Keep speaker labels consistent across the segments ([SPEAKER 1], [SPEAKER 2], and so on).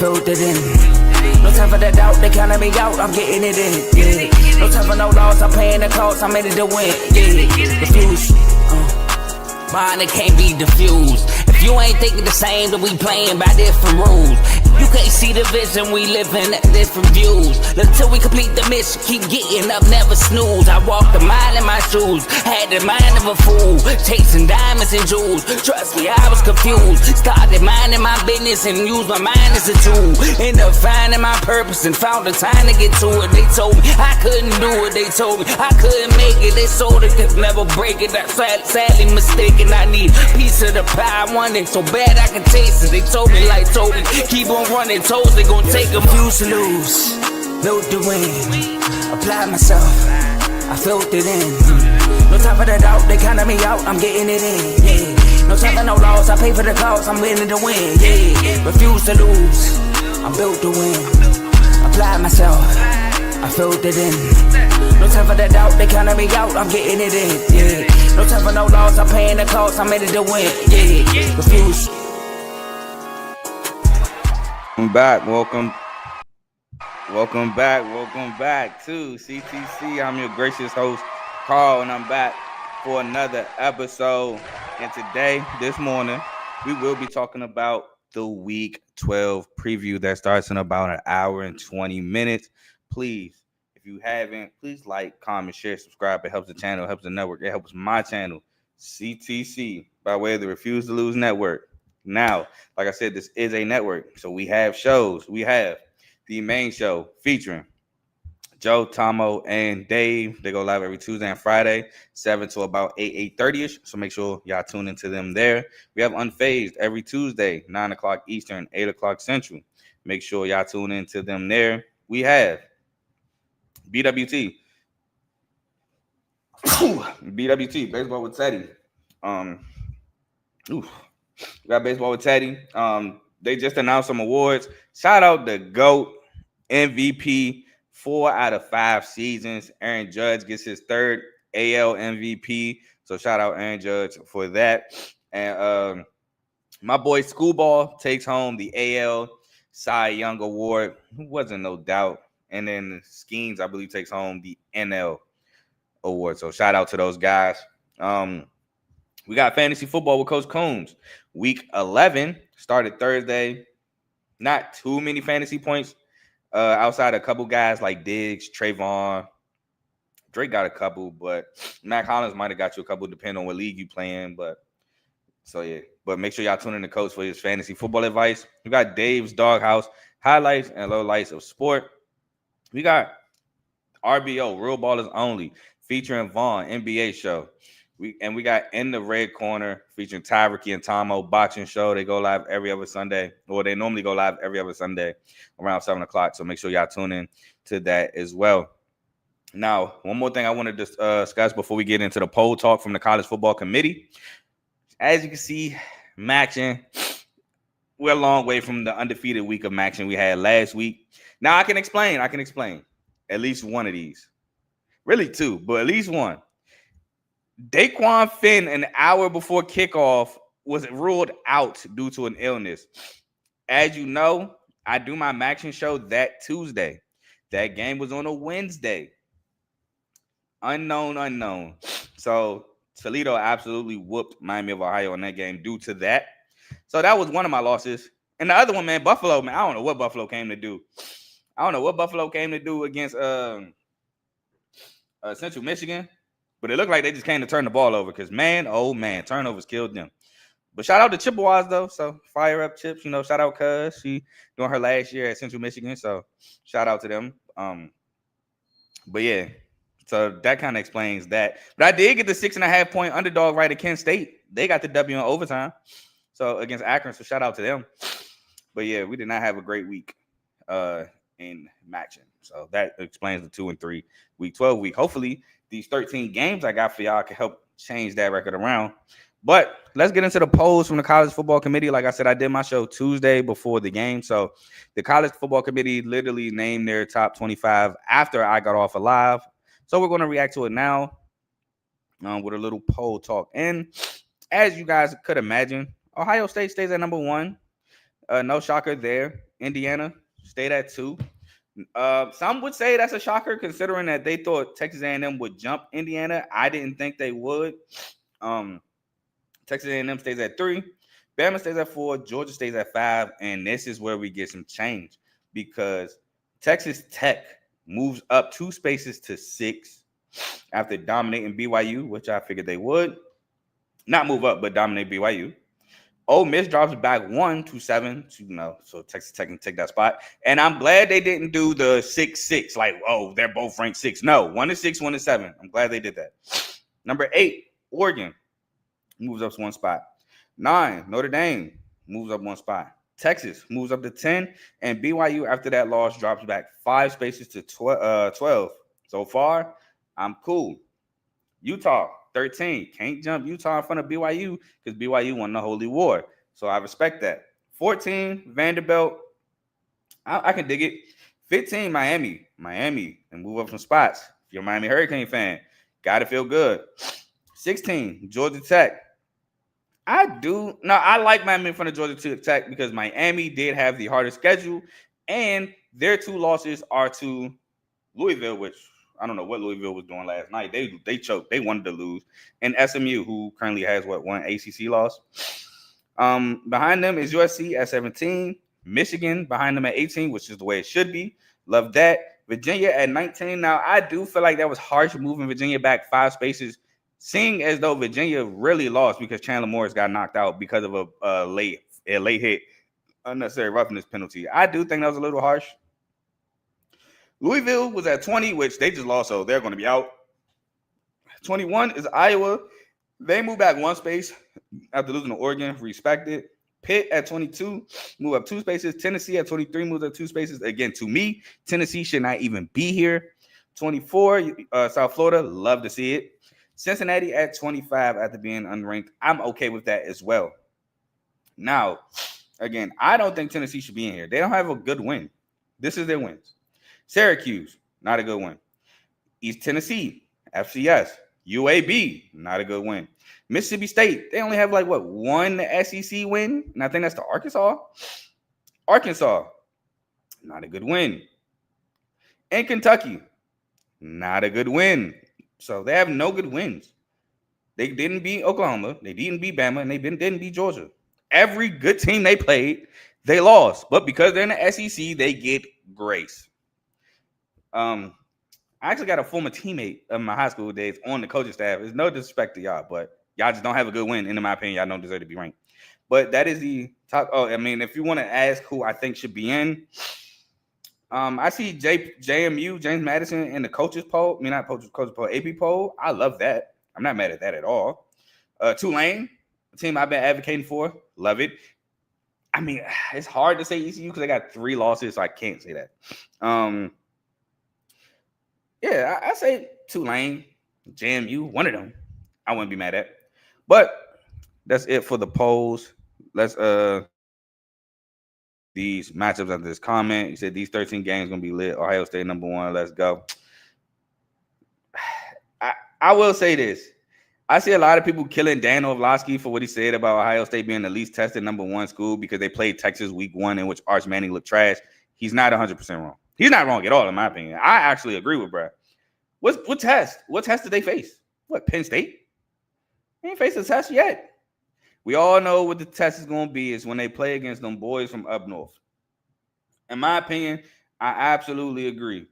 [SPEAKER 1] filled it in. No time for the doubt, they counting me out, I'm getting it in, yeah. No time for no loss, I'm paying the cost, I'm in it to win, yeah. Refuse, mine, it can't be diffused. If you ain't thinking the same, then we playing by different rules. You can't see the vision, we living at different views. Until we complete the mission, keep getting up, never snooze. I walked a mile in my shoes, had the mind of a fool, chasing diamonds and jewels. Trust me, I was confused. Started minding my business and used my mind as a tool. Ended up finding my purpose and found the time to get to it. They told me I couldn't do it, they told me I couldn't make it. They sold it, could never break it. That's sadly mistaken. I need a piece of the pie, I want it so bad I can taste it. They told me like told me, keep on running toes, they gon' take a fuse to lose. Built the win, apply myself, I filled it in. No time for the doubt, they counting me out, I'm getting it in, yeah. No time for no loss, I pay for the cost, I'm winning to win, yeah. Refuse to lose, I'm built to win. Apply myself, I filled it in. No time for the doubt, they counting me out, I'm getting it in, yeah. No time for no loss, I'm paying the cost, I'm in it to win, yeah. Refuse.
[SPEAKER 2] Welcome back to CTC. I'm your gracious host, Carl, and I'm back for another episode. And today, this morning, we will be talking about the Week 12 preview that starts in about an hour and 20 minutes. Please, if you haven't, please like, comment, share, subscribe. It helps the channel, it helps the network, it helps my channel, CTC, by way of the Refuse to Lose Network. Now, like I said, this is a network, so we have shows. We have the main show featuring Joe, Tomo, and Dave. They go live every Tuesday and Friday, 7 to about 8:30ish. So make sure y'all tune into them there. We have Unfazed every Tuesday, 9 o'clock Eastern, 8 o'clock Central. Make sure y'all tune into them there. We have BWT, Baseball with Teddy. We got Baseball with Teddy. They just announced some awards. Shout out the GOAT, MVP, 4 out of 5 seasons. Aaron Judge gets his third AL MVP. So shout out Aaron Judge for that. And my boy Schoolball takes home the AL Cy Young Award. Wasn't no doubt. And then Skeens, I believe, takes home the NL Award. So shout out to those guys. We got fantasy football with Coach Coombs. Week 11 started Thursday. Not too many fantasy points outside a couple guys like Diggs, Trayvon. Drake got a couple, but Matt Collins might have got you a couple depending on what league you playing. But make sure y'all tune in to Coach for his fantasy football advice. We got Dave's Doghouse, highlights and lowlights of sport. We got RBO, Real Ballers Only, featuring Vaughn, NBA show. We got In the Red Corner featuring Ty, Ricky, and Tomo, boxing show. They go live every other Sunday, or they normally go live every other Sunday around 7 o'clock. So make sure y'all tune in to that as well. Now, one more thing I want to discuss before we get into the poll talk from the College Football Committee. As you can see, Maction, we're a long way from the undefeated week of Maction we had last week. Now I can explain at least one of these. Really two, but at least one. Daquan Finn, an hour before kickoff, was ruled out due to an illness. As you know, I do my Maction show that Tuesday. That game was on a Wednesday. Unknown. So Toledo absolutely whooped Miami of Ohio in that game due to that. So that was one of my losses. And the other one, man, Buffalo, man, I don't know what Buffalo came to do. Against Central Michigan. But it looked like they just came to turn the ball over because, man, turnovers killed them. But shout out to Chippewas, though. So fire up Chips. Shout out Cuz. She doing her last year at Central Michigan. So shout out to them. But, yeah, so that kind of explains that. But I did get the 6.5-point underdog right at Kent State. They got the W in overtime. So against Akron. So shout out to them. But, yeah, we did not have a great week in matching. So that explains the 2 and 3 week 12 week. Hopefully, these 13 games I got for y'all can help change that record around. But let's get into the polls from the College Football Committee. Like I said, I did my show Tuesday before the game. So the College Football Committee literally named their top 25 after I got off live. So we're going to react to it now with a little poll talk. And as you guys could imagine, Ohio State stays at number 1. No shocker there. Indiana stayed at 2. Some would say that's a shocker considering that they thought Texas A&M would jump Indiana. I didn't think they would. Texas A&M stays at 3. Bama stays at 4. Georgia stays at 5. And this is where we get some change because Texas Tech moves up 2 spaces to 6 after dominating BYU, which I figured they would. Not move up, but dominate BYU. Ole Miss drops back 1 to 7. So Texas Tech can take that spot. And I'm glad they didn't do the 6-6. Like, oh, they're both ranked 6. No, 1 to 6, 1 to 7. I'm glad they did that. Number 8, Oregon moves up 1 spot. 9, Notre Dame moves up 1 spot. Texas moves up to 10. And BYU, after that loss, drops back 5 spaces to 12. So far, I'm cool. Utah, 13. Can't jump Utah in front of BYU because BYU won the Holy War. So I respect that. 14, Vanderbilt. I can dig it. 15, Miami. And move up some spots. If you're a Miami Hurricane fan, got to feel good. 16, Georgia Tech. I like Miami in front of Georgia Tech because Miami did have the hardest schedule. And their 2 losses are to Louisville, which I don't know what Louisville was doing last night. They choked. They wanted to lose. And SMU, who currently has, 1 ACC loss. Behind them is USC at 17. Michigan behind them at 18, which is the way it should be. Love that. Virginia at 19. Now, I do feel like that was harsh moving Virginia back 5 spaces, seeing as though Virginia really lost because Chandler Morris got knocked out because of a late hit, unnecessary roughness penalty. I do think that was a little harsh. Louisville was at 20, which they just lost, so they're going to be out. 21 is Iowa. They move back 1 space after losing to Oregon. Respect it. Pitt at 22, move up 2 spaces. Tennessee at 23, moves up 2 spaces. Again, to me, Tennessee should not even be here. 24, South Florida, love to see it. Cincinnati at 25 after being unranked. I'm okay with that as well. Now, again, I don't think Tennessee should be in here. They don't have a good win. This is their wins. Syracuse, not a good win. East Tennessee, FCS. UAB, not a good win. Mississippi State, they only have 1 SEC win, and I think that's the Arkansas. Arkansas, not a good win. And Kentucky, not a good win. So they have no good wins. They didn't beat Oklahoma, they didn't beat Bama, and they didn't beat Georgia. Every good team they played, they lost. But because they're in the SEC, they get grace. I actually got a former teammate of my high school days on the coaching staff. There's no disrespect to y'all, but y'all just don't have a good win. And in my opinion, y'all don't deserve to be ranked. But that is the top. If you want to ask who I think should be in, I see JMU, James Madison, in the coaches poll. Not coaches poll, AP poll. I love that. I'm not mad at that at all. Tulane, a team I've been advocating for. Love it. It's hard to say ECU because they got 3 losses, so I can't say that. I say Tulane, JMU, one of them. I wouldn't be mad at. But that's it for the polls. Let's these matchups under this comment. He said these 13 games gonna be lit. Ohio State number 1. Let's go. I will say this. I see a lot of people killing Dan Orlovsky for what he said about Ohio State being the least tested number 1 school because they played Texas week 1 in which Arch Manning looked trash. He's not 100% wrong. He's not wrong at all, in my opinion. I actually agree with Brad. What test? What test did they face? What, Penn State? They ain't faced a test yet. We all know what the test is going to be is when they play against them boys from up north. In my opinion, I absolutely agree.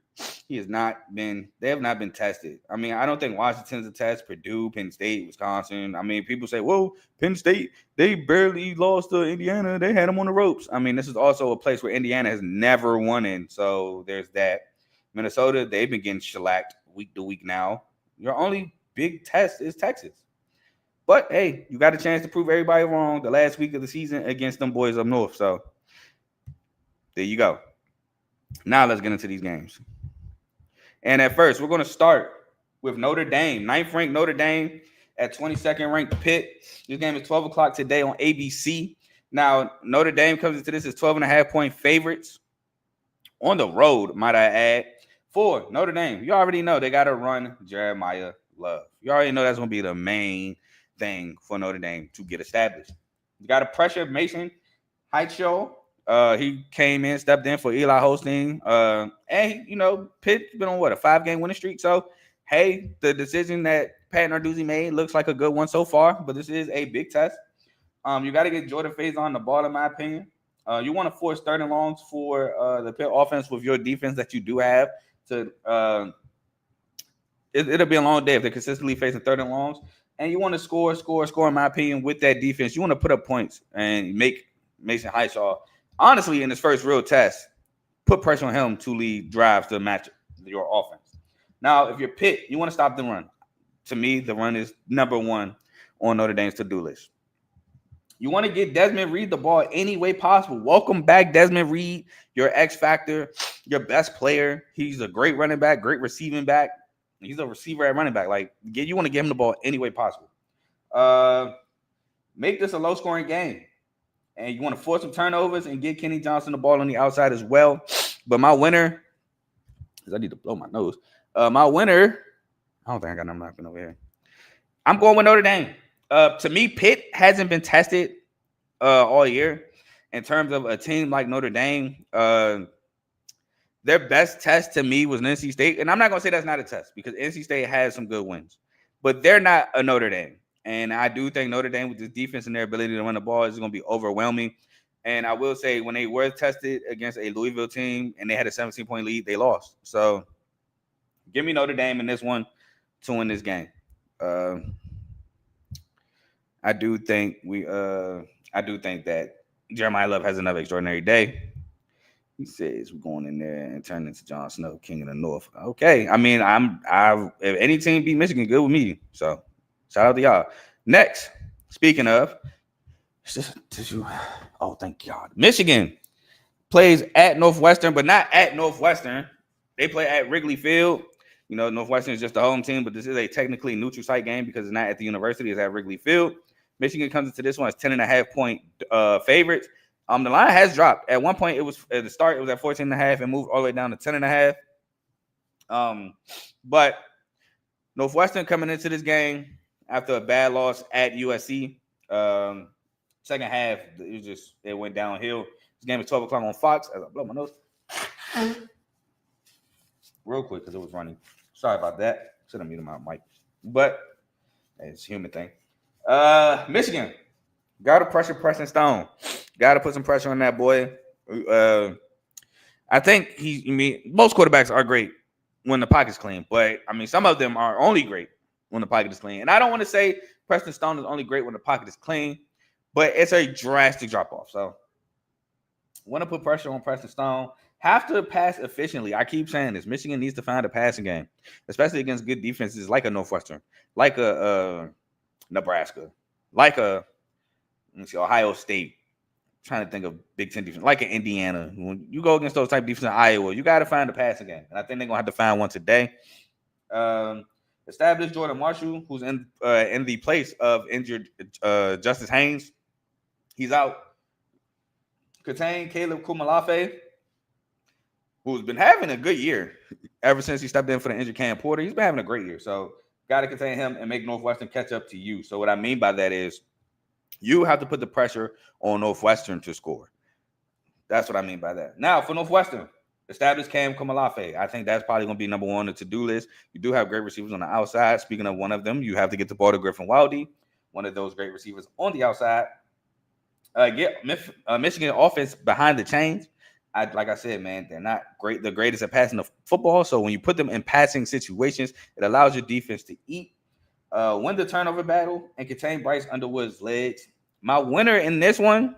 [SPEAKER 2] They have not been tested. I don't think Washington's a test. Purdue, Penn State, Wisconsin. People say, whoa, Penn State, they barely lost to Indiana. They had them on the ropes. This is also a place where Indiana has never won in. So there's that. Minnesota, they've been getting shellacked week to week now. Your only big test is Texas. But, hey, you got a chance to prove everybody wrong the last week of the season against them boys up north. So there you go. Now let's get into these games. And at first, we're going to start with Notre Dame. 9th ranked Notre Dame at 22nd ranked Pitt. This game is 12 o'clock today on ABC. Now, Notre Dame comes into this as 12.5-point favorites on the road, might I add. For Notre Dame, you already know they got to run Jeremiah Love. You already know that's going to be the main thing for Notre Dame to get established. You got to pressure Mason Heightshaw He came in, stepped in for Eli Holstein. And Pitt's been on a 5-game winning streak. So, hey, the decision that Pat Narduzzi made looks like a good one so far, but this is a big test. You got to get Jordan Faison on the ball, in my opinion. You want to force third and longs for the Pitt offense with your defense that you do have. It'll be a long day if they're consistently facing third and longs. And you want to score, in my opinion, with that defense. You want to put up points and make Mason Highshaw, honestly, in his first real test, put pressure on him to lead drives to match your offense. Now, if you're Pitt, you want to stop the run. To me, the run is number one on Notre Dame's to-do list. You want to get Desmond Reed the ball any way possible. Welcome back, Desmond Reed, your X factor, your best player. He's a great running back, great receiving back. He's a receiver at running back. You want to get him the ball any way possible. Make this a low-scoring game. And you want to force some turnovers and get Kenny Johnson the ball on the outside as well. But my winner, because I need to blow my nose. My winner, I don't think I got nothing happening over here. I'm going with Notre Dame. To me, Pitt hasn't been tested all year in terms of a team like Notre Dame. Their best test to me was NC State. And I'm not going to say that's not a test because NC State has some good wins. But they're not a Notre Dame. And I do think Notre Dame with this defense and their ability to run the ball is going to be overwhelming. And I will say when they were tested against a Louisville team and they had a 17-point lead, they lost. So give me Notre Dame in this one to win this game. I do think that Jeremiah Love has another extraordinary day. He says we're going in there and turning into Jon Snow, King of the North. Okay. I mean, if any team beat Michigan, good with me. So shout out to y'all. Next, speaking of, thank God. Michigan plays at Northwestern, but not at Northwestern. They play at Wrigley Field. Northwestern is just the home team, but this is a technically neutral site game because it's not at the university. It's at Wrigley Field. Michigan comes into this one as 10.5-point favorites. The line has dropped. At one point, it was at the start, it was at 14.5 and moved all the way down to 10.5. But Northwestern coming into this game after a bad loss at USC. Second half, it went downhill. This game is 12 o'clock on Fox. As I blow my nose. Real quick, because it was running. Sorry about that. Should have muted my mic. But it's a human thing. Michigan. Got to pressure Preston Stone. Got to put some pressure on that boy. I think most quarterbacks are great when the pocket's clean. But, some of them are only great when the pocket is clean. And I don't want to say Preston Stone is only great when the pocket is clean. But it's a drastic drop-off. So, want to put pressure on Preston Stone. Have to pass efficiently. I keep saying this. Michigan needs to find a passing game, especially against good defenses like a Northwestern, like a Nebraska, like Ohio State. I'm trying to think of Big Ten defense, like an Indiana. When you go against those type of defenses in Iowa, you got to find a passing game. And I think they're going to have to find one today. Established Jordan Marshall, who's in the place of injured Justice Haynes. He's out. Contain Caleb Kumalafe, who's been having a good year ever since he stepped in for the injured Cam Porter. He's been having a great year. So got to contain him and make Northwestern catch up to you. So what I mean by that is you have to put the pressure on Northwestern to score. That's what I mean by that. Now, for Northwestern, establish Cam Kumalafe. I think that's probably going to be number one on the to-do list. You do have great receivers on the outside. Speaking of one of them, you have to get the ball to Griffin Wildy, one of those great receivers on the outside. Get Michigan offense behind the chains. Like I said, man, they're not great. The greatest at passing the football. So when you put them in passing situations, it allows your defense to eat. Win the turnover battle and contain Bryce Underwood's legs. My winner in this one,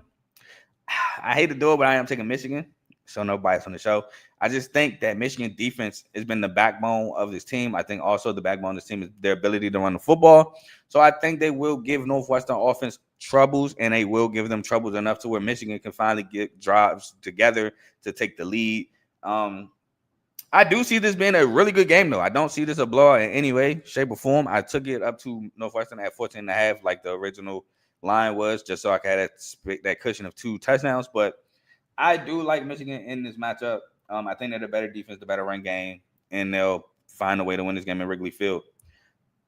[SPEAKER 2] I hate to do it, but I am taking Michigan. So no bias on the show. I just think that Michigan defense has been the backbone of this team. I think also the backbone of this team is their ability to run the football. So I think they will give Northwestern offense troubles, and they will give them troubles enough to where Michigan can finally get drives together to take the lead. I do see this being a really good game, though. I don't see this a blowout in any way, shape, or form. I took it up to Northwestern at 14.5, like the original line was, just so I could have that cushion of 2 touchdowns. But I do like Michigan in this matchup. I think they're the better defense, the better run game, and they'll find a way to win this game in Wrigley Field.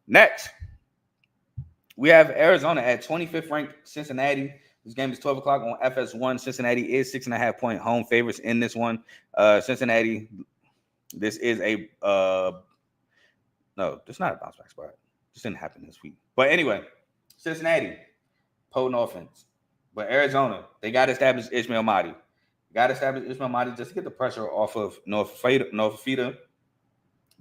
[SPEAKER 2] Next, we have Arizona at 25th ranked Cincinnati. This game is 12 o'clock on FS1. Cincinnati is 6.5-point home favorites in this one. Cincinnati, this is a no, this is not a bounce back spot. This didn't happen this week. But anyway, Cincinnati, potent offense. But Arizona, they got to establish Ishmael Mahdi. Just to get the pressure off of North Fida.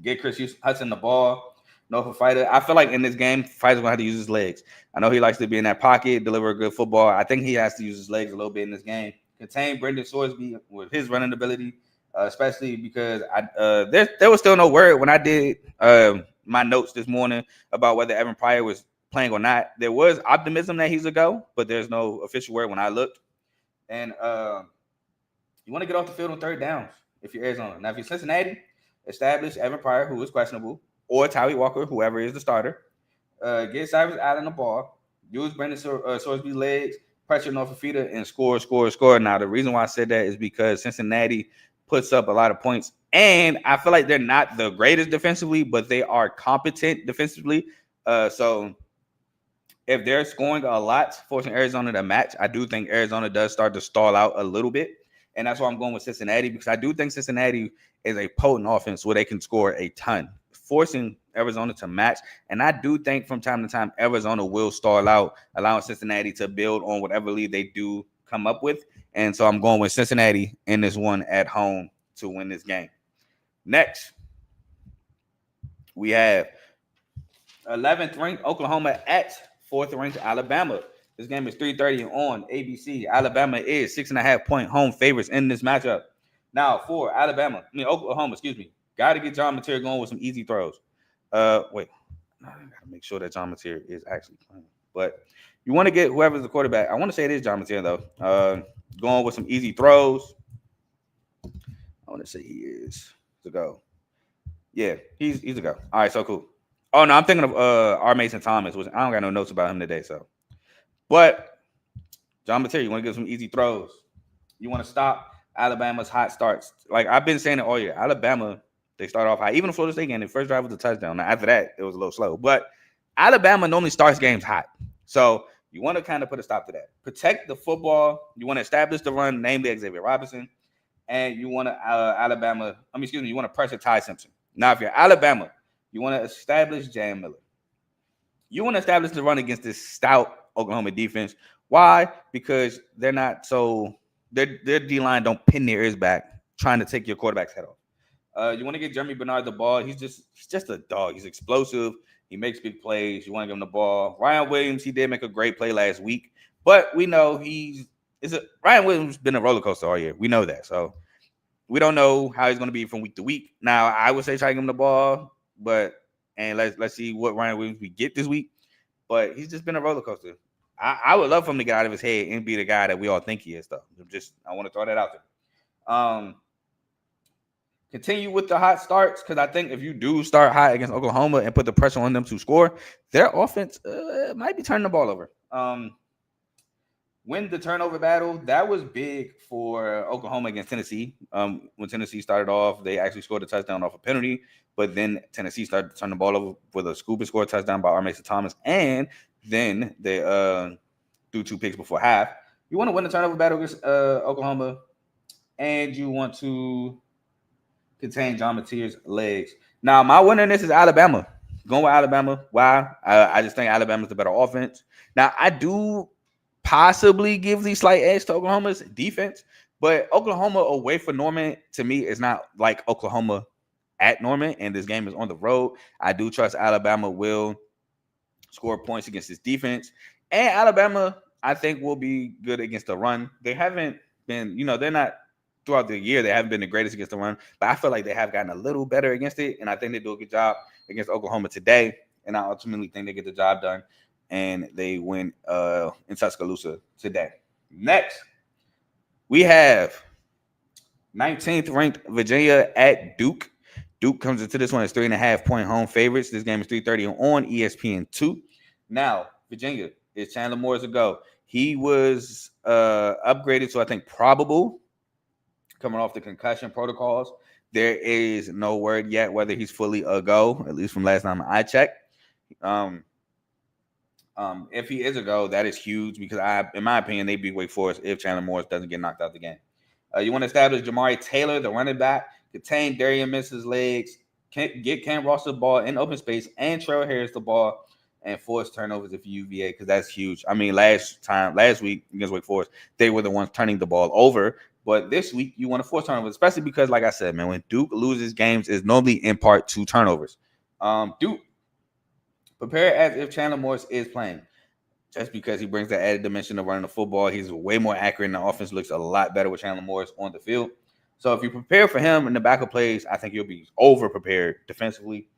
[SPEAKER 2] Get Chris Hudson the ball. North Fida. I feel like in this game, Fida's going to have to use his legs. I know he likes to be in that pocket, deliver a good football. I think he has to use his legs a little bit in this game. Contain Brendan Sorsby with his running ability, especially because there was still no word when I did my notes this morning about whether Evan Pryor was playing or not. There was optimism that he's a go, but there's no official word when I looked. And you want to get off the field on third downs if you're Arizona. Now, if you're Cincinnati, establish Evan Pryor, who is questionable, or Tyree Walker, whoever is the starter. Get Cyrus out on the ball. Use Brendan Sorsby's legs, pressure North Fida, and score. Now, the reason why I said that is because Cincinnati puts up a lot of points. And I feel like they're not the greatest defensively, but they are competent defensively. So if they're scoring a lot, forcing Arizona to match, I do think Arizona does start to stall out a little bit. And that's why I'm going with Cincinnati, because I do think Cincinnati is a potent offense where they can score a ton, forcing Arizona to match. And I do think from time to time, Arizona will stall out, allowing Cincinnati to build on whatever lead they do come up with. And so I'm going with Cincinnati in this one at home to win this game. Next, we have 11th ranked Oklahoma at 4th ranked Alabama. This game is 3:30 on ABC. Alabama is 6.5-point home favorites in this matchup. Now for Oklahoma, got to get John Mateer going with some easy throws. Wait, I gotta make sure that John Mateer is actually playing. But you want to get whoever's the quarterback. I want to say it is John Mateer though. Going with some easy throws. I want to say he is to go. Yeah, he's a go. All right, so cool. Oh no, I'm thinking of R. Mason Thomas. I don't got no notes about him today, so. But John Mateer, you want to get some easy throws. You want to stop Alabama's hot starts. Like I've been saying it all year. Alabama, they start off high. Even the Florida State game, the first drive was a touchdown. Now, after that, it was a little slow. But Alabama normally starts games hot. So you want to kind of put a stop to that. Protect the football. You want to establish the run, namely Xavier Robinson. And you want to you want to pressure Ty Simpson. Now, if you're Alabama, you want to establish Jam Miller. You want to establish the run against this stout Oklahoma defense. Why? Because they're not so their D-line don't pin their ears back trying to take your quarterback's head off. You want to get Jeremy Bernard the ball. He's just a dog. He's explosive. He makes big plays. You want to give him the ball. Ryan Williams, he did make a great play last week, but we know Ryan Williams been a roller coaster all year. We know that. So we don't know how he's going to be from week to week. Now, I would say try to give him the ball, and let's see what Ryan Williams we get this week. But he's just been a roller coaster. I would love for him to get out of his head and be the guy that we all think he is, though. I want to throw that out there. Continue with the hot starts, because I think if you do start hot against Oklahoma and put the pressure on them to score, their offense might be turning the ball over. Win the turnover battle. That was big for Oklahoma against Tennessee. When Tennessee started off, they actually scored a touchdown off a penalty, but then Tennessee started to turn the ball over with a scoop and score touchdown by R. Mason Thomas, and then they threw 2 picks before half. You want to win the turnover battle against Oklahoma, and you want to contain John Mateer's legs. Now, my winner in this is Alabama. Going with Alabama. Why? I just think Alabama's the better offense. Now, I do possibly give the slight edge to Oklahoma's defense, but Oklahoma away from Norman, to me, is not like Oklahoma at Norman, and this game is on the road. I do trust Alabama will score points against this defense, and Alabama, I think, will be good against the run. They haven't been, they're not throughout the year, they haven't been the greatest against the run, but I feel like they have gotten a little better against it, and I think they do a good job against Oklahoma today, and I ultimately think they get the job done, and they win in Tuscaloosa today. Next, we have 19th ranked Virginia at Duke. Duke comes into this one as 3.5-point home favorites. This game is 3:30 on ESPN2. Now, Virginia is Chandler Moore's a go. He was upgraded to, I think, probable, coming off the concussion protocols. There is no word yet whether he's fully a go, at least from last time I checked. If he is a go, that is huge because in my opinion, they beat Wake Forest if Chandler Morris doesn't get knocked out the game. You want to establish Jamari Taylor, the running back, contain Darian Miss's legs, get Cam Ross the ball in open space, and Trell Harris the ball, and force turnovers if you UVA, because that's huge. I mean, last week against Wake Forest, they were the ones turning the ball over. But this week, you want to force turnovers, especially because, like I said, man, when Duke loses games, it's normally in part to turnovers. Duke, prepare as if Chandler Morris is playing. Just because he brings the added dimension of running the football, he's way more accurate, and the offense looks a lot better with Chandler Morris on the field. So if you prepare for him in the backup plays, I think you'll be over-prepared defensively.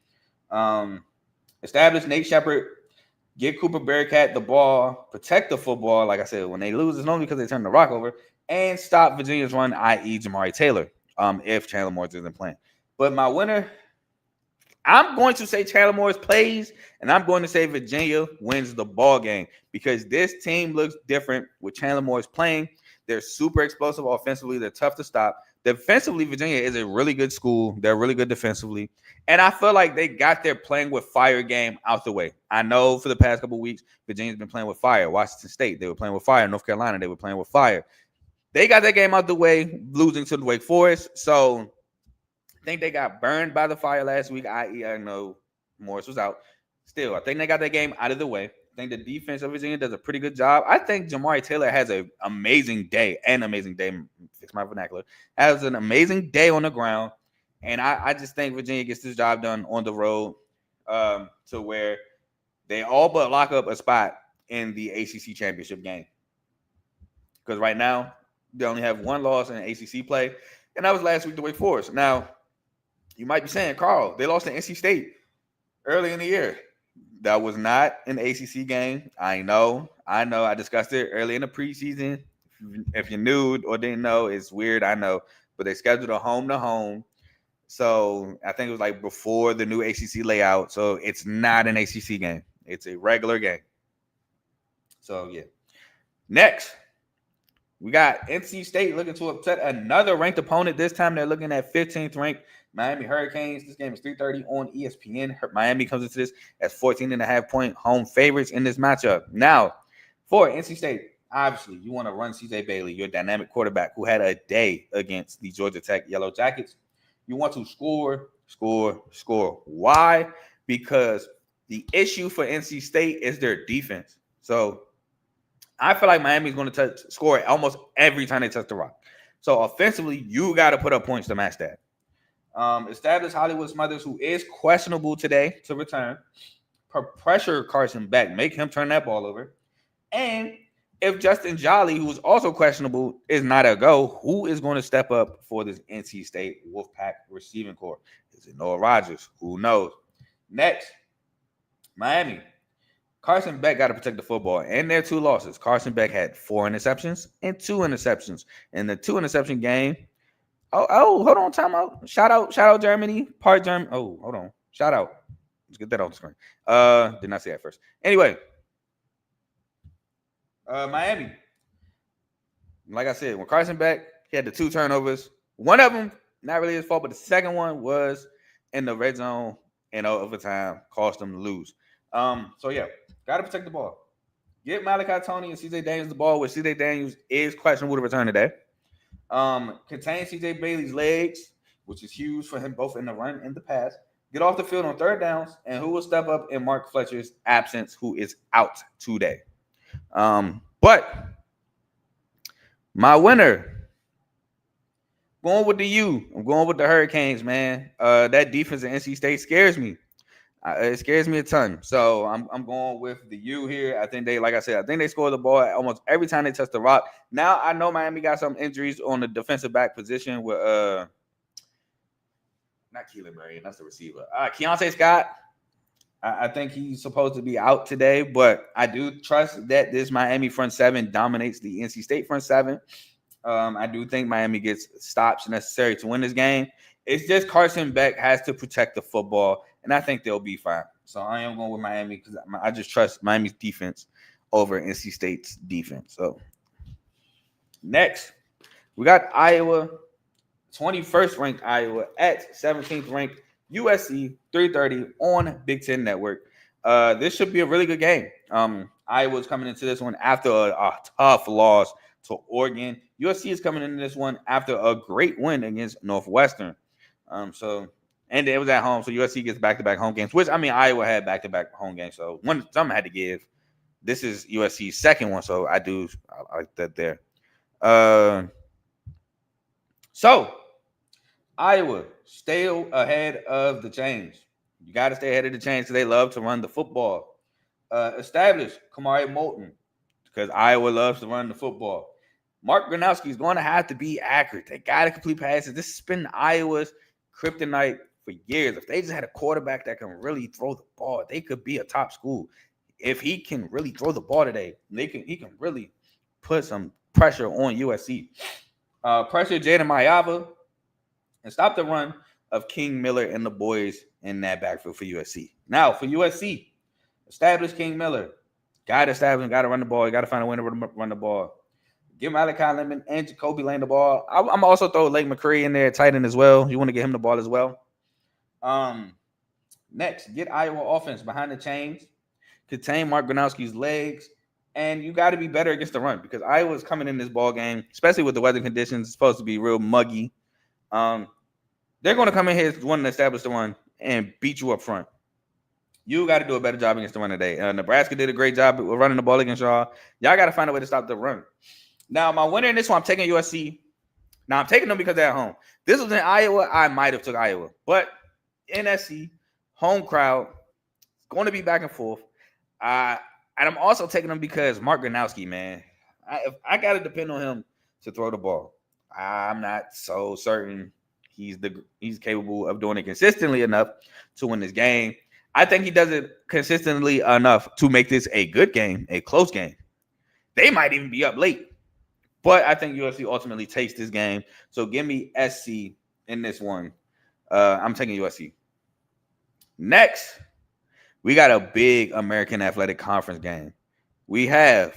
[SPEAKER 2] Establish Nate Shepard, get Cooper Bearcat the ball, protect the football. Like I said, when they lose, it's normally because they turn the rock over, and stop Virginia's run, i.e. Jamari Taylor, if Chandler Morris isn't playing. But my winner, I'm going to say Chandler Morris plays, and I'm going to say Virginia wins the ball game because this team looks different with Chandler Morris playing. They're super explosive offensively. They're tough to stop. Defensively, Virginia is a really good school. They're really good defensively. And I feel like they got their playing with fire game out the way. I know for the past couple of weeks, Virginia's been playing with fire. Washington State, they were playing with fire. North Carolina, they were playing with fire. They got that game out the way, losing to the Wake Forest. So I think they got burned by the fire last week, i.e. I know Morris was out. Still, I think they got that game out of the way. I think the defense of Virginia does a pretty good job. I think Jamari Taylor has an amazing day, fix my vernacular, has an amazing day on the ground. And I just think Virginia gets this job done on the road to where they all but lock up a spot in the ACC championship game. Because right now, they only have one loss in ACC play, and that was last week to Wake Forest. Now, you might be saying, Carl, they lost to NC State early in the year. That was not an ACC game. I know. I discussed it early in the preseason. If you knew or didn't know, it's weird. I know. But they scheduled a home-to-home. So I think it was like before the new ACC layout. So it's not an ACC game. It's a regular game. So, yeah. Next, we got NC State looking to upset another ranked opponent. This time they're looking at 15th ranked Miami Hurricanes. This game is 3:30 on ESPN. Miami comes into this as 14.5-point home favorites in this matchup. Now, for NC State, obviously, you want to run CJ Bailey, your dynamic quarterback who had a day against the Georgia Tech Yellow Jackets. You want to score. Why? Because the issue for NC State is their defense. So I feel like Miami is going to score almost every time they touch the rock. So offensively, you got to put up points to match that. Establish Hollywood Smothers, who is questionable today to return. Pressure Carson Beck. Make him turn that ball over. And if Justin Jolly, who is also questionable, is not a go, who is going to step up for this NC State Wolfpack receiving corps? Is it Noah Rogers? Who knows? Next, Miami. Carson Beck got to protect the football. And their two losses. Carson Beck had 4 interceptions and 2 interceptions. In the 2 interception game, hold on, timeout. Shout out Germany. Oh, hold on. Shout out. Let's get that on the screen. Did not say that first. Anyway, Miami. Like I said, when Carson Beck, he had the 2 turnovers. One of them, not really his fault, but the second one was in the red zone in overtime, cost them to lose. So yeah, got to protect the ball. Get Malachi Tony and CJ Daniels the ball, which CJ Daniels is questionable to return today. Contain CJ Bailey's legs, which is huge for him both in the run and the pass. Get off the field on third downs, and who will step up in Mark Fletcher's absence, who is out today. But my winner, going with the U. I'm going with the Hurricanes, man. That defense at NC State scares me. It scares me a ton. So I'm going with the U here. I think they score the ball almost every time they touch the rock. Now I know Miami got some injuries on the defensive back position with not Keelan Murray, that's the receiver. Keontae Scott. I think he's supposed to be out today, but I do trust that this Miami front seven dominates the NC State front seven. I do think Miami gets stops necessary to win this game. It's just Carson Beck has to protect the football, and I think they'll be fine. So I am going with Miami because I just trust Miami's defense over NC State's defense. So next, we got Iowa, 21st ranked Iowa at 17th ranked USC, 3:30 on Big Ten Network. This should be a really good game. Iowa's coming into this one after a tough loss to Oregon. USC is coming into this one after a great win against Northwestern. And it was at home, so USC gets back-to-back home games, which, I mean, Iowa had back-to-back home games, so something had to give. This is USC's second one, so I like that there. So, Iowa, stay ahead of the change. You got to stay ahead of the change because they love to run the football. Establish Kamari Moulton because Iowa loves to run the football. Mark Gronowski is going to have to be accurate. They got to complete passes. This has been Iowa's kryptonite for years. If they just had a quarterback that can really throw the ball, they could be a top school. If he can really throw the ball today, he can really put some pressure on USC. Pressure Jaden Mayava and stop the run of King Miller and the boys in that backfield for USC. Now, for USC, establish King Miller. Got to establish him, got to run the ball. You got to find a way to run the ball. Give Malachi Lemon and Jacoby Lane the ball. I'm also throw Lake McCree in there, tight end as well. You want to get him the ball as well. Next, get Iowa offense behind the chains. Contain Mark Gronowski's legs. And you got to be better against the run because Iowa's coming in this ball game, especially with the weather conditions. It's supposed to be real muggy. They're going to come in here wanting to establish the run and beat you up front. You got to do a better job against the run today. Nebraska did a great job with running the ball against y'all. Y'all got to find a way to stop the run. Now, my winner in this one, I'm taking USC. Now, I'm taking them because they're at home. This was in Iowa. I might have took Iowa. But NSC, home crowd, going to be back and forth. And I'm also taking them because Mark Gronowski, man. I got to depend on him to throw the ball. I'm not so certain he's capable of doing it consistently enough to win this game. I think he does it consistently enough to make this a good game, a close game. They might even be up late. But I think USC ultimately takes this game. So give me SC in this one. I'm taking USC. Next, we got a big American Athletic Conference game. We have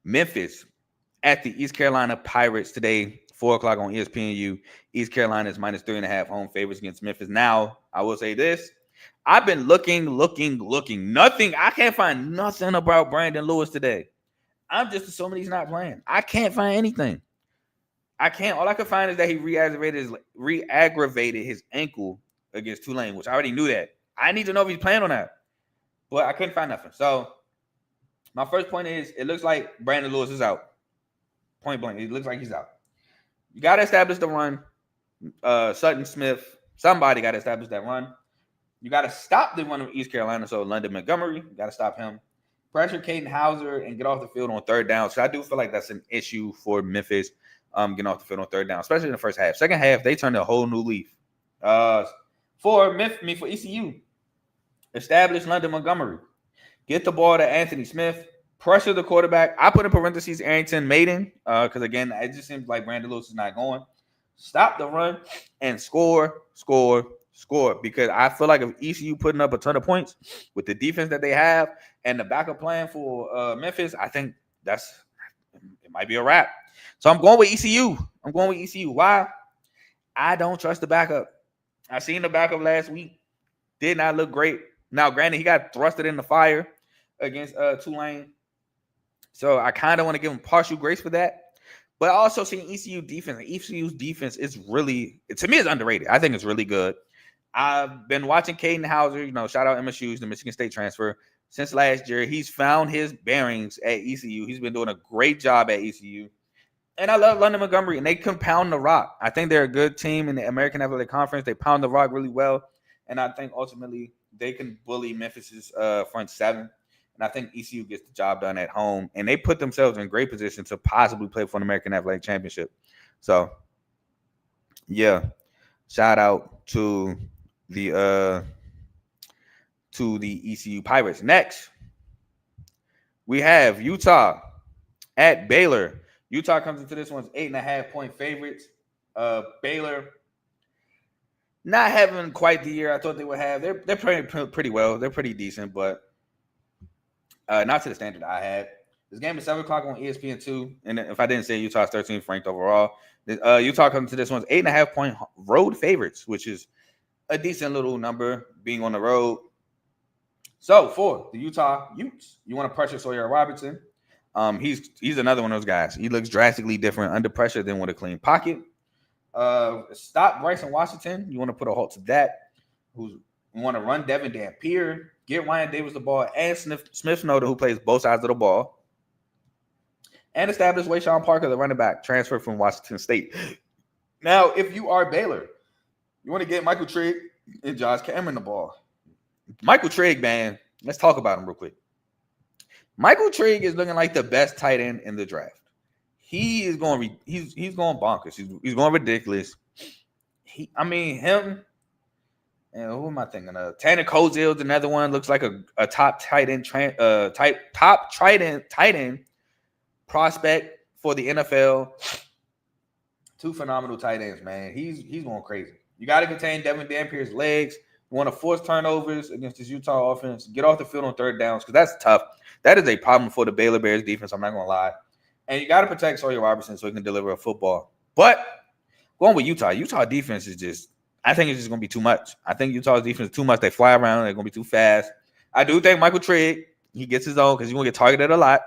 [SPEAKER 2] Memphis at the East Carolina Pirates today, 4 o'clock on ESPNU. East Carolina is -3.5 home favorites against Memphis. Now, I will say this. I've been looking. Nothing. I can't find nothing about Brandon Lewis today. I'm just assuming he's not playing. I can't find anything. I can't. All I could find is that he re-aggravated his ankle against Tulane, which I already knew that. I need to know if he's playing or not. But I couldn't find nothing. So my first point is it looks like Brandon Lewis is out. Point blank. It looks like he's out. You got to establish the run. Sutton Smith, somebody got to establish that run. You got to stop the run of East Carolina. So London Montgomery, you got to stop him. Pressure Caden Hauser and get off the field on third down. So I do feel like that's an issue for Memphis getting off the field on third down, especially in the first half. Second half, they turned a whole new leaf. For ECU, establish London Montgomery. Get the ball to Anthony Smith. Pressure the quarterback. I put in parentheses Arrington Maiden because, again, it just seems like Brandon Lewis is not going. Stop the run and score. Because I feel like if ECU putting up a ton of points with the defense that they have and the backup plan for Memphis, I think it might be a wrap. So I'm going with ECU. Why? I don't trust the backup. I seen the backup last week. Did not look great. Now, granted, he got thrusted in the fire against Tulane. So I kind of want to give him partial grace for that. But I also seen ECU defense. ECU's defense is really, to me, it's underrated. I think it's really good. I've been watching Caden Hauser, shout out MSU, the Michigan State transfer, since last year. He's found his bearings at ECU. He's been doing a great job at ECU. And I love London Montgomery, and they can pound the rock. I think they're a good team in the American Athletic Conference. They pound the rock really well. And I think ultimately they can bully Memphis's front seven. And I think ECU gets the job done at home. And they put themselves in great position to possibly play for an American Athletic Championship. So, yeah, shout out to the ECU Pirates. Next, we have Utah at Baylor. Utah comes into this one's 8.5-point favorites. Baylor not having quite the year I thought they would have. They're playing pretty well. They're pretty decent, but not to the standard I had. This game is 7 o'clock on ESPN2. And if I didn't say Utah's 13th ranked overall, Utah comes to this one's 8.5-point road favorites, which is a decent little number being on the road. So for the Utah Utes, you want to pressure Sawyer Robertson. He's another one of those guys. He looks drastically different under pressure than with a clean pocket. Stop Bryson Washington. You want to put a halt to that. You want to run Devin Dampier, get Ryan Davis the ball, and Smith Snowden, who plays both sides of the ball, and establish Wayshawn Parker, the running back, transferred from Washington State. Now, if you are Baylor, you want to get Michael Trigg and Josh Cameron the ball. Michael Trigg, man, let's talk about him real quick. Michael Trigg is looking like the best tight end in the draft. He is going. He's going bonkers. He's going ridiculous. Him. And who am I thinking of? Tanner Kozil's another one. Looks like a top tight end tight end prospect for the NFL. Two phenomenal tight ends, man. He's going crazy. You got to contain Devin Dampier's legs. You want to force turnovers against this Utah offense. Get off the field on third downs because that's tough. That is a problem for the Baylor Bears defense. I'm not going to lie. And you got to protect Sawyer Robertson so he can deliver a football. But going with Utah defense is just, I think it's just going to be too much. I think Utah's defense is too much. They fly around. They're going to be too fast. I do think Michael Trigg, he gets his own because he's going to get targeted a lot.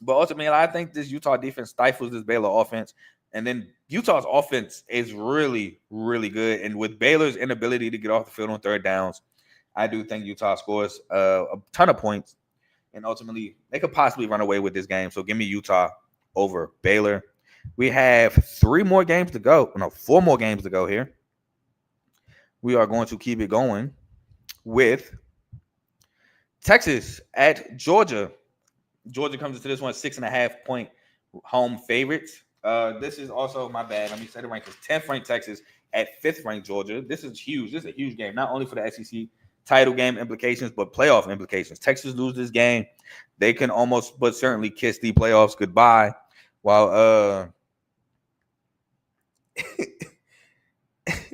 [SPEAKER 2] But ultimately, I think this Utah defense stifles this Baylor offense. And then Utah's offense is really, really good. And with Baylor's inability to get off the field on third downs, I do think Utah scores a ton of points. And ultimately, they could possibly run away with this game. So give me Utah over Baylor. We have 4 more games to go here. We are going to keep it going with Texas at Georgia. Georgia comes into this one 6.5-point home favorites. This is also, my bad, let me say the rank is 10th ranked Texas at 5th ranked Georgia. This is huge. This is a huge game, not only for the SEC title game implications, but playoff implications. Texas lose this game, they can almost but certainly kiss the playoffs goodbye. While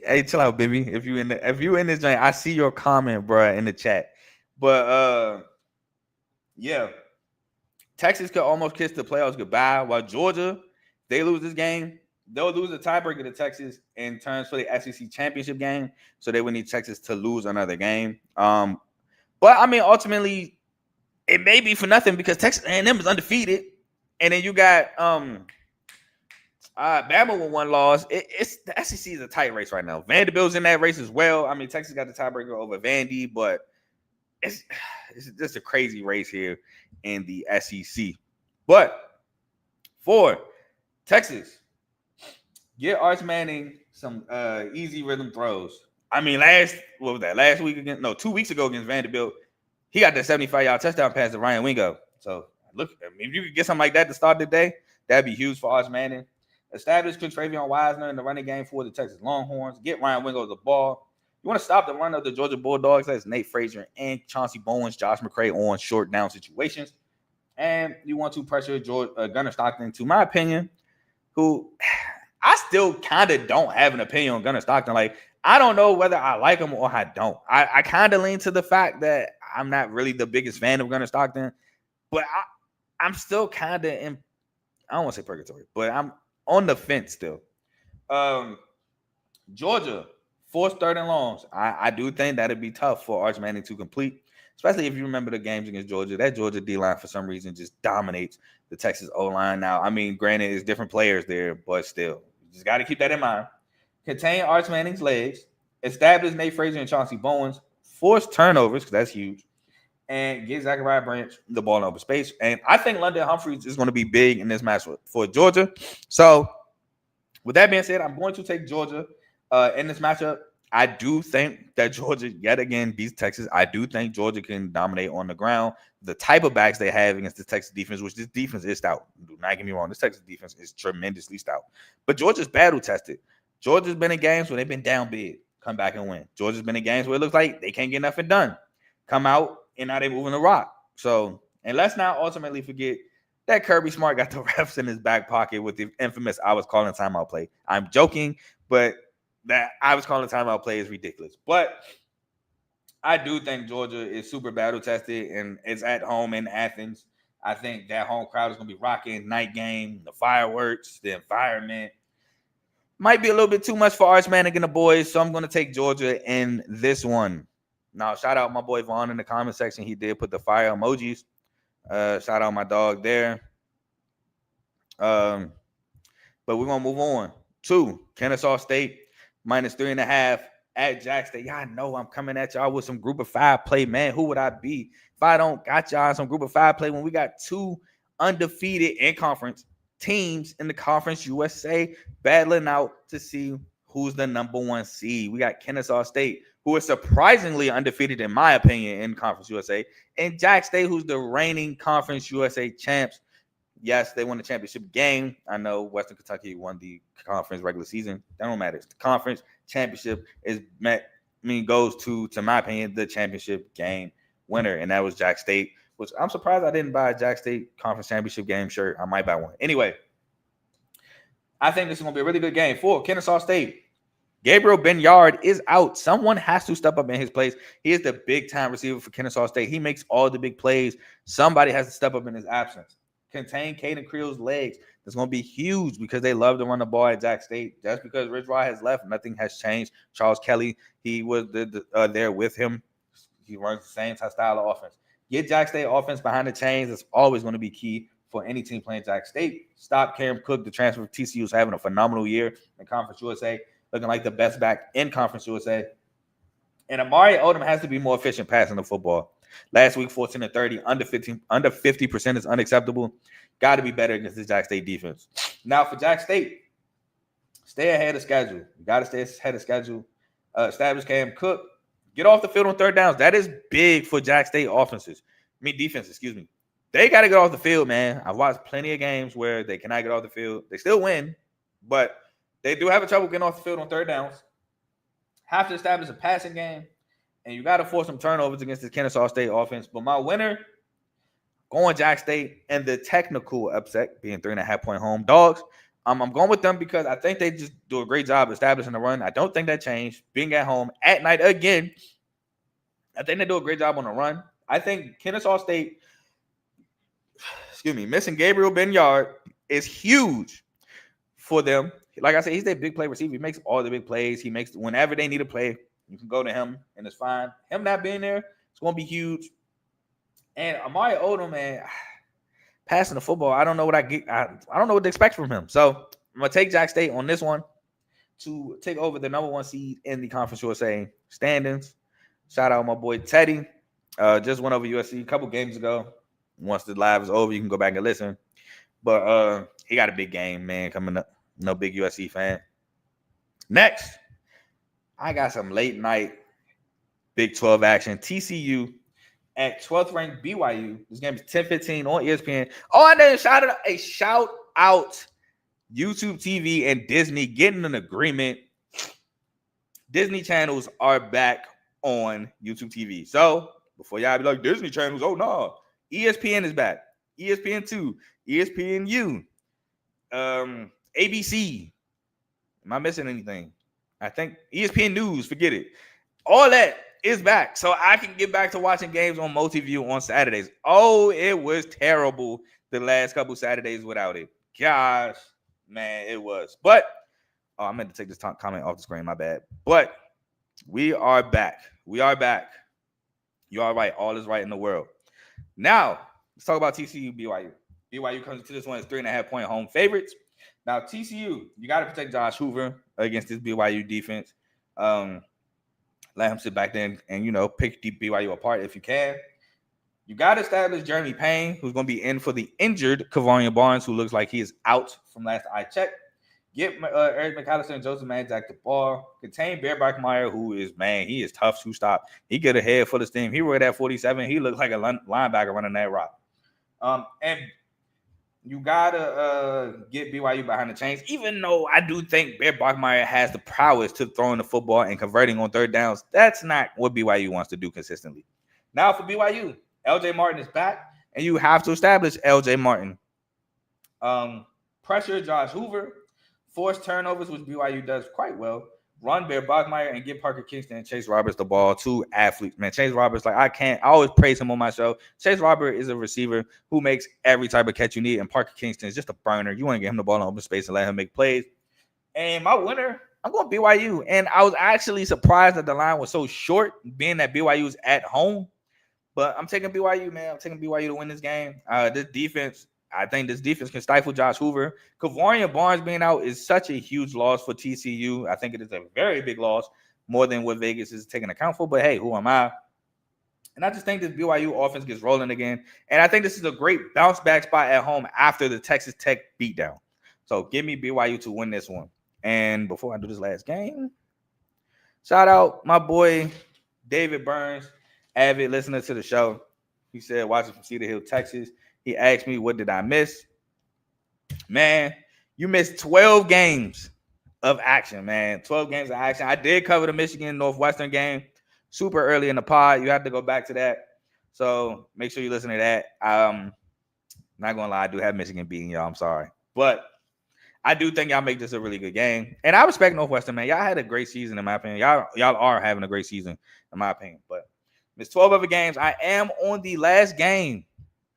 [SPEAKER 2] hey, chill out, baby. If you in this joint, I see your comment, bro, in the chat. But yeah, Texas could almost kiss the playoffs goodbye. While Georgia, they lose this game, they'll lose the tiebreaker to Texas in terms for the SEC championship game. So they would need Texas to lose another game. But ultimately, it may be for nothing because Texas A&M is undefeated, and then you got Bama with 1 loss. It's the SEC is a tight race right now. Vanderbilt's in that race as well. Texas got the tiebreaker over Vandy, but it's just a crazy race here in the SEC. But for Texas, get Arch Manning some easy rhythm throws. 2 weeks ago against Vanderbilt, he got that 75-yard touchdown pass to Ryan Wingo. So look, if you could get something like that to start the day, that'd be huge for Arch Manning. Establish Travion Wisener in the running game for the Texas Longhorns. Get Ryan Wingo the ball. You want to stop the run of the Georgia Bulldogs. That's Nate Frazier and Chauncey Bowens, Josh McCray on short down situations. And you want to pressure Gunnar Stockton, to my opinion, who I still kind of don't have an opinion on Gunnar Stockton. Like, I don't know whether I like him or I don't. I kind of lean to the fact that I'm not really the biggest fan of Gunnar Stockton, but I'm still kind of in, I don't want to say purgatory, but I'm on the fence still. Georgia, forced 3rd and longs. I do think that'd be tough for Arch Manning to complete, especially if you remember the games against Georgia. That Georgia D-line, for some reason, just dominates the Texas O-line. Now, granted, it's different players there, but still, you just got to keep that in mind. Contain Arch Manning's legs. Establish Nate Frazier and Chauncey Bowens. Force turnovers, because that's huge. And get Zachariah Branch the ball in open space. And I think London Humphreys is going to be big in this match for Georgia. So, with that being said, I'm going to take Georgia in this matchup. I do think that Georgia, yet again, beats Texas. I do think Georgia can dominate on the ground. The type of backs they have against the Texas defense, which this defense is stout. Do not get me wrong. This Texas defense is tremendously stout. But Georgia's battle-tested. Georgia's been in games where they've been down big, come back and win. Georgia's been in games where it looks like they can't get nothing done. Come out, and now they're moving the rock. So, and let's not ultimately forget that Kirby Smart got the refs in his back pocket with the infamous I was calling timeout play. I'm joking, but that I was calling timeout play is ridiculous. But I do think Georgia is super battle tested and it's at home in Athens. I think that home crowd is going to be rocking. Night game, the fireworks, the environment. Might be a little bit too much for Arch Manning and the boys, so I'm going to take Georgia in this one. Now, shout out my boy Vaughn in the comment section. He did put the fire emojis. Shout out my dog there. But we're going to move on to Kennesaw State minus 3.5 at Jack State. Y'all know I'm coming at y'all with some group of 5 play, man. Who would I be if I don't got y'all some group of 5 play when we got 2 undefeated in conference teams in the Conference USA battling out to see who's the number 1 seed? We got Kennesaw State, who is surprisingly undefeated, in my opinion, in Conference USA, and Jack State, who's the reigning Conference USA champs. Yes, they won the championship game. I know Western Kentucky won the conference regular season. That don't matter. The conference championship goes to my opinion, the championship game winner, and that was Jack State, which I'm surprised I didn't buy a Jack State conference championship game shirt. I might buy one. Anyway, I think this is going to be a really good game for Kennesaw State. Gabriel Benyard is out. Someone has to step up in his place. He is the big-time receiver for Kennesaw State. He makes all the big plays. Somebody has to step up in his absence. Contain Caden Creel's legs. That's going to be huge because they love to run the ball at Jack State. Just because Rich Rod has left, nothing has changed. Charles Kelly, he was there with him. He runs the same style of offense. Get Jack State offense behind the chains. It's always going to be key for any team playing Jack State. Stop Cam Cook, the transfer of TCU, is having a phenomenal year in Conference USA, looking like the best back in Conference USA. And Amari Odom has to be more efficient passing the football. Last week, 14-30, under 50% is unacceptable. Got to be better against this Jack State defense. Now, for Jack State, stay ahead of schedule. You got to stay ahead of schedule. Establish Cam Cook. Get off the field on third downs. That is big for Jack State defense, excuse me. They got to get off the field, man. I've watched plenty of games where they cannot get off the field. They still win, but they do have trouble getting off the field on third downs. Have to establish a passing game. And you got to force some turnovers against the Kennesaw State offense. But my winner, going Jack State, and the technical upset being 3.5-point home dogs. I'm going with them because I think they just do a great job establishing the run. I don't think that changed. Being at home at night again, I think they do a great job on the run. I think Kennesaw State, missing Gabriel Benyard is huge for them. Like I said, he's their big play receiver. He makes all the big plays. He makes whenever they need a play. You can go to him, and it's fine. Him not being there, it's going to be huge. And Amari Odom, man, passing the football, I don't know what I don't know what to expect from him. So I'm going to take Jack State on this one to take over the number 1 seed in the Conference USA standings. Shout out my boy Teddy. Just went over USC a couple games ago. Once the live is over, you can go back and listen. But he got a big game, man, coming up. No big USC fan. Next, I got some late night Big 12 action. TCU at 12th ranked BYU. This game is 10:15 on ESPN. Oh, I didn't shout out YouTube TV and Disney getting an agreement. Disney channels are back on YouTube TV. So before y'all be like Disney channels, oh no, ESPN is back. ESPN2, ESPNU, ABC. Am I missing anything? I think ESPN News, forget it. All that is back. So I can get back to watching games on Multiview on Saturdays. Oh, it was terrible the last couple Saturdays without it. Gosh, man, it was. But, I meant to take this comment off the screen, my bad. But we are back. We are back. You are right. All is right in the world. Now, let's talk about TCU, BYU. BYU comes into this one as 3.5-point home favorites. Now, TCU, you got to protect Josh Hoover against this BYU defense. Let him sit back there and pick BYU apart if you can. You got to establish Jeremy Payne, who's going to be in for the injured Kavarian Barnes, who looks like he is out from last I checked. Get Eric McAllister and Joseph Manjack the ball. Contain Bear Bachmeyer, who is, man, he is tough to stop. He get a head full of steam. He rode at 47. He looks like a linebacker running that rock. And you got to get BYU behind the chains, even though I do think Bear Bachmeyer has the prowess to throwing the football and converting on third downs. That's not what BYU wants to do consistently. Now for BYU, LJ Martin is back, and you have to establish LJ Martin. Pressure Josh Hoover. Force turnovers, which BYU does quite well. Run Bear Bachmeyer and give Parker Kingston and Chase Roberts the ball. 2 athletes, man. Chase Roberts, I always praise him on my show. Chase Roberts is a receiver who makes every type of catch you need, and Parker Kingston is just a burner. You want to get him the ball in open space and let him make plays. And my winner, I'm going BYU. And I was actually surprised that the line was so short, being that BYU is at home. But I'm taking BYU, man. I'm taking BYU to win this game. This defense, I think this defense can stifle Josh Hoover. Kavarian Barnes being out is such a huge loss for TCU. I think it is a very big loss, more than what Vegas is taking account for. But hey, who am I? And I just think this BYU offense gets rolling again. And I think this is a great bounce back spot at home after the Texas Tech beatdown. So give me BYU to win this one. And before I do this last game, shout out my boy David Burns, avid listener to the show. He said, watching from Cedar Hill, Texas. He asked me, what did I miss? Man, you missed 12 games of action, man. 12 games of action. I did cover the Michigan Northwestern game super early in the pod. You have to go back to that. So make sure you listen to that. Not going to lie, I do have Michigan beating y'all. I'm sorry. But I do think y'all make this a really good game. And I respect Northwestern, man. Y'all had a great season, in my opinion. Y'all are having a great season, in my opinion. But it's 12 other games. I am on the last game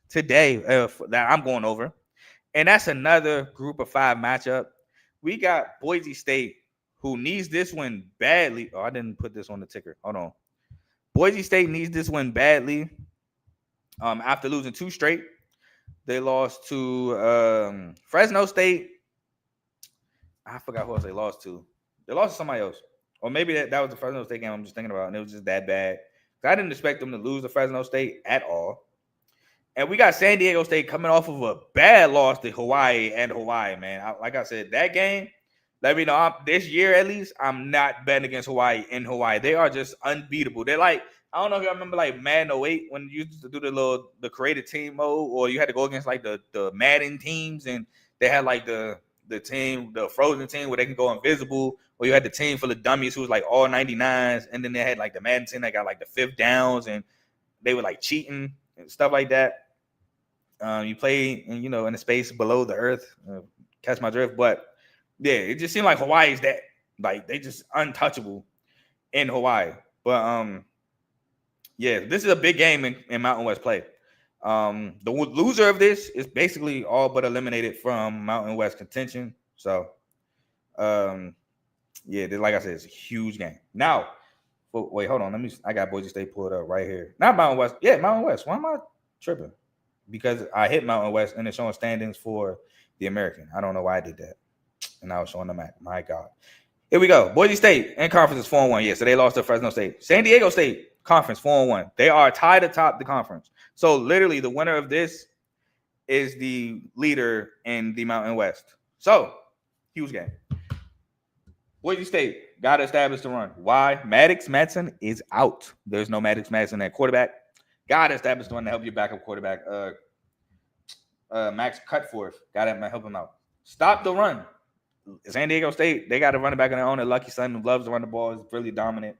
[SPEAKER 2] today that I'm going over. And that's another group of 5 matchup. We got Boise State, who needs this win badly. Oh, I didn't put this on the ticker. Hold on. Boise State needs this win badly. After losing 2 straight. They lost to Fresno State. I forgot who else they lost to. They lost to somebody else. Or maybe that was the Fresno State game I'm just thinking about, and it was just that bad. I didn't expect them to lose to Fresno State at all. And we got San Diego State coming off of a bad loss to Hawaii, man. Like I said, that game, let me know. This year, at least, I'm not betting against Hawaii in Hawaii. They are just unbeatable. They're like, I don't know if y'all remember like Madden 08 when you used to do the creative team mode, or you had to go against like the Madden teams, and they had like the frozen team where they can go invisible, or you had the team full of dummies who was like all 99s, and then they had like the Madden team that got like the 5th downs, and they were like cheating and stuff like that. You play in the space below the earth, catch my drift. But yeah, it just seemed like Hawaii is that, like, they just untouchable in Hawaii. But yeah, this is a big game in Mountain West play. The loser of this is basically all but eliminated from Mountain West contention. So yeah, like I said, it's a huge game. Now, wait, hold on. I got Boise State pulled up right here. Not Mountain West. Yeah, Mountain West. Why am I tripping? Because I hit Mountain West and it's showing standings for the American. I don't know why I did that. And I was showing the map. My God. Here we go. Boise State in conference is 4-1. Yeah, so they lost to Fresno State. San Diego State conference 4-1. They are tied atop the conference. So literally the winner of this is the leader in the Mountain West. So huge game. Boise State got to establish the run. Why? Maddox Madsen is out. There's no Maddox Madsen at quarterback. Got to establish the run to help your backup quarterback. Max Cutforth. Got to help him out. Stop the run. San Diego State, they got to run it back on their own. Their lucky son who loves to run the ball is really dominant.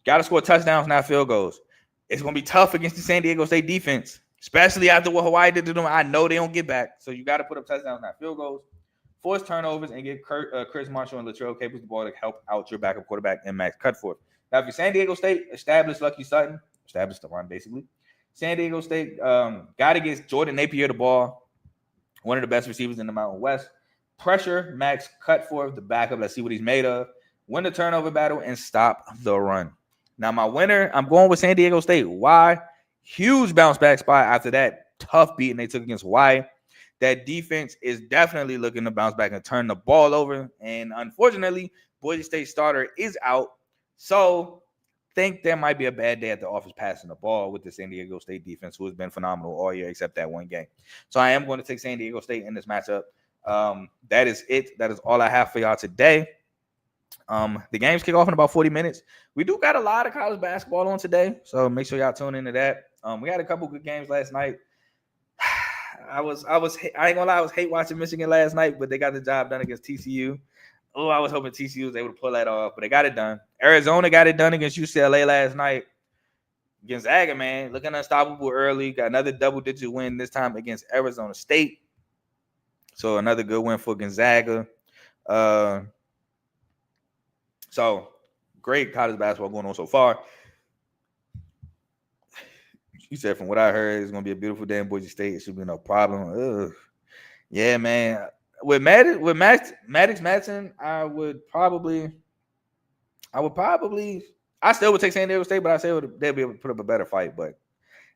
[SPEAKER 2] Got to score touchdowns, not field goals. It's going to be tough against the San Diego State defense, especially after what Hawaii did to them. I know they don't get back. So you got to put up touchdowns, not field goals. Force turnovers and get Chris Marshall and Latrell Capers the ball to help out your backup quarterback and Max Cutforth. Now, if you're San Diego State, establish Lucky Sutton. Establish the run, basically. San Diego State got to get Jordan Napier the ball, one of the best receivers in the Mountain West. Pressure Max Cutforth, the backup. Let's see what he's made of. Win the turnover battle and stop the run. Now, my winner, I'm going with San Diego State. Why? Huge bounce back spot after that tough beating they took against Hawaii. That defense is definitely looking to bounce back and turn the ball over. And unfortunately, Boise State starter is out. So think there might be a bad day at the office passing the ball with the San Diego State defense, who has been phenomenal all year except that one game. So I am going to take San Diego State in this matchup. That is it. That is all I have for y'all today. The games kick off in about 40 minutes. We do got a lot of college basketball on today, so make sure y'all tune into that. We had a couple good games last night. I ain't gonna lie, I was hate watching Michigan last night, but they got the job done against TCU. Oh, I was hoping TCU was able to pull that off, but they got it done. Arizona got it done against UCLA last night. Gonzaga, man, looking unstoppable early. Got another double-digit win this time against Arizona State. So another good win for Gonzaga. So great college basketball going on so far. You said from what I heard, it's going to be a beautiful day in Boise State. It should be no problem. Ugh. Yeah, man. with Maddox Madsen, I still would take San Diego State, but I say they'll be able to put up a better fight. But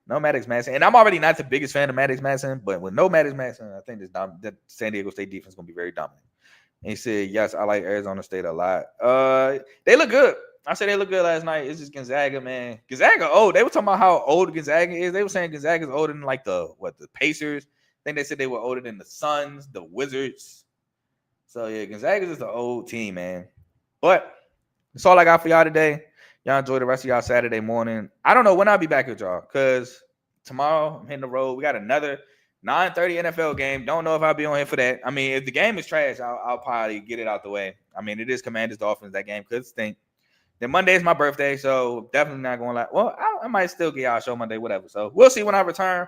[SPEAKER 2] no Maddox Madsen, and I'm already not the biggest fan of Maddox Madsen, but with no Maddox Madsen, I think that San Diego State defense is going to be very dominant. And he said, yes, I like Arizona State a lot. They look good. I said they look good last night. It's just Gonzaga, man. Gonzaga old. They were talking about how old Gonzaga is. They were saying Gonzaga is older than like the Pacers. I think they said they were older than the Suns, the Wizards. So yeah, Gonzaga is just an old team, man. But that's all I got for y'all today. Y'all enjoy the rest of y'all Saturday morning. I don't know when I'll be back with y'all because tomorrow I'm hitting the road. We got another 9:30 NFL game. Don't know if I'll be on here for that. I mean, if the game is trash, I'll probably get it out the way. I mean, it is Commanders Dolphins. That game could stink. Then Monday is my birthday, so definitely not going to lie. Well, I might still get y'all a show Monday, whatever. So we'll see when I return.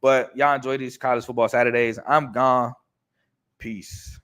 [SPEAKER 2] But y'all enjoy these college football Saturdays. I'm gone. Peace.